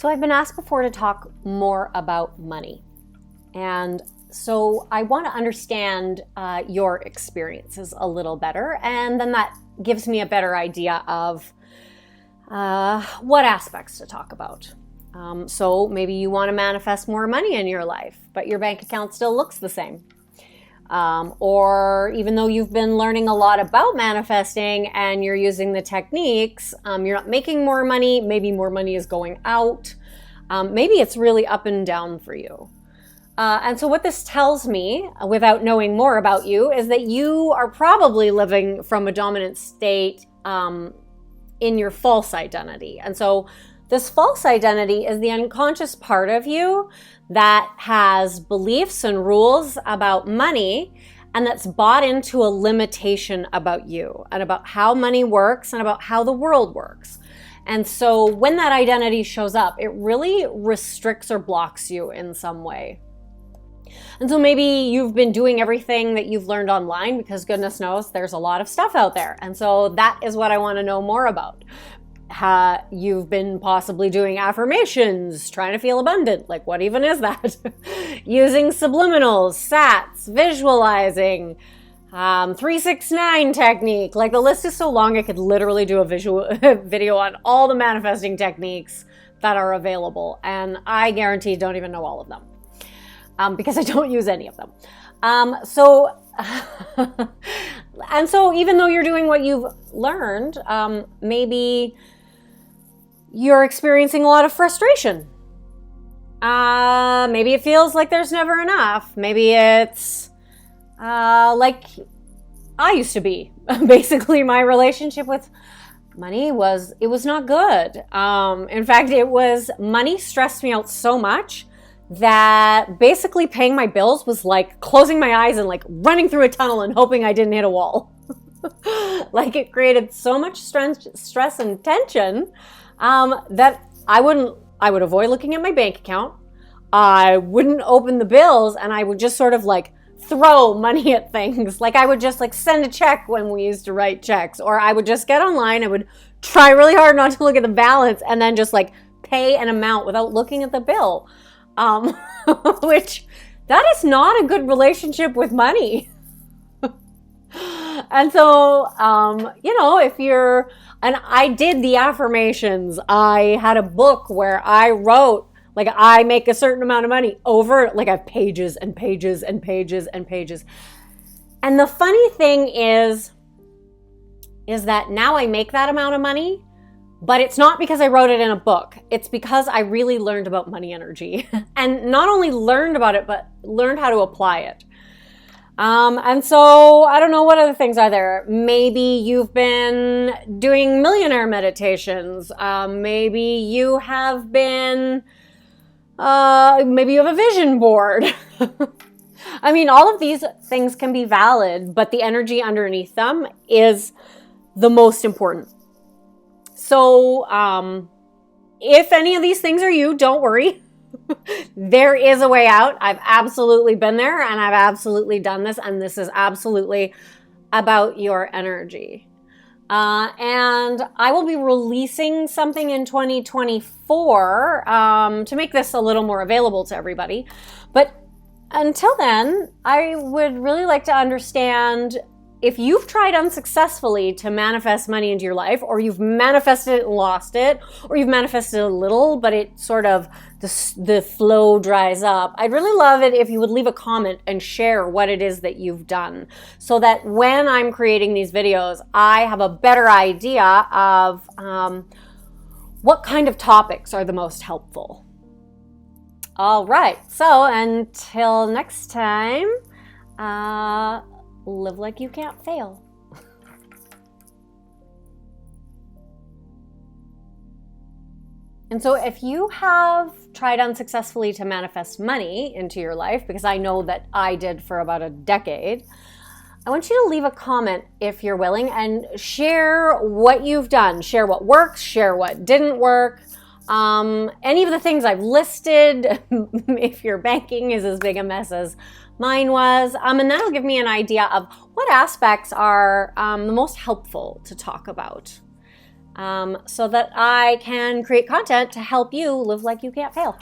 So I've been asked before to talk more about money. And so I want to understand your experiences a little better. And then that gives me a better idea of what aspects to talk about. So maybe you want to manifest more money in your life, but your bank account still looks the same. Or even though you've been learning a lot about manifesting and you're using the techniques, you're not making more money, maybe more money is going out. Maybe it's really up and down for you. And so what this tells me, without knowing more about you, is that you are probably living from a dominant state in your false identity. And so this false identity is the unconscious part of you that has beliefs and rules about money and that's bought into a limitation about you and about how money works and about how the world works. And so when that identity shows up, it really restricts or blocks you in some way. And so maybe you've been doing everything that you've learned online because goodness knows there's a lot of stuff out there. And so that is what I want to know more about. You've been possibly doing affirmations, trying to feel abundant. Like, what even is that? Using subliminals, SATs, visualizing, 369 technique. Like, the list is so long, I could literally do a video on all the manifesting techniques that are available. And I guarantee don't even know all of them because I don't use any of them. And so even though you're doing what you've learned, maybe you're experiencing a lot of frustration. Maybe it feels like there's never enough. Maybe it's like I used to be. Basically, my relationship with money was not good. In fact, money stressed me out so much that basically paying my bills was like closing my eyes and like running through a tunnel and hoping I didn't hit a wall. Like, it created so much stress and tension that I would avoid looking at my bank account. I wouldn't open the bills, and I would just sort of like throw money at things. Like, I would just like send a check when we used to write checks, or I would just get online. I would try really hard not to look at the balance and then just like pay an amount without looking at the bill. Which that is not a good relationship with money. And so, and I did the affirmations. I had a book where I wrote, like, I make a certain amount of money over, like, I have pages and pages and pages and pages. And the funny thing is that now I make that amount of money, but it's not because I wrote it in a book. It's because I really learned about money energy and not only learned about it, but learned how to apply it. And so I don't know what other things are there. Maybe you've been doing millionaire meditations. Maybe you have been, maybe you have a vision board. I mean, all of these things can be valid, but the energy underneath them is the most important. So, if any of these things are you, don't worry. There is a way out. I've absolutely been there and I've absolutely done this. And this is absolutely about your energy. And I will be releasing something in 2024 to make this a little more available to everybody. But until then, I would really like to understand if you've tried unsuccessfully to manifest money into your life, or you've manifested it and lost it, or you've manifested a little, but it sort of, the flow dries up. I'd really love it if you would leave a comment and share what it is that you've done, so that when I'm creating these videos, I have a better idea of what kind of topics are the most helpful. All right, so until next time, live like you can't fail. And so if you have tried unsuccessfully to manifest money into your life, because I know that I did for about a decade, I want you to leave a comment if you're willing and share what you've done. Share what works, share what didn't work. Any of the things I've listed, if your banking is as big a mess as mine was, and that'll give me an idea of what aspects are the most helpful to talk about. so that I can create content to help you live like you can't fail.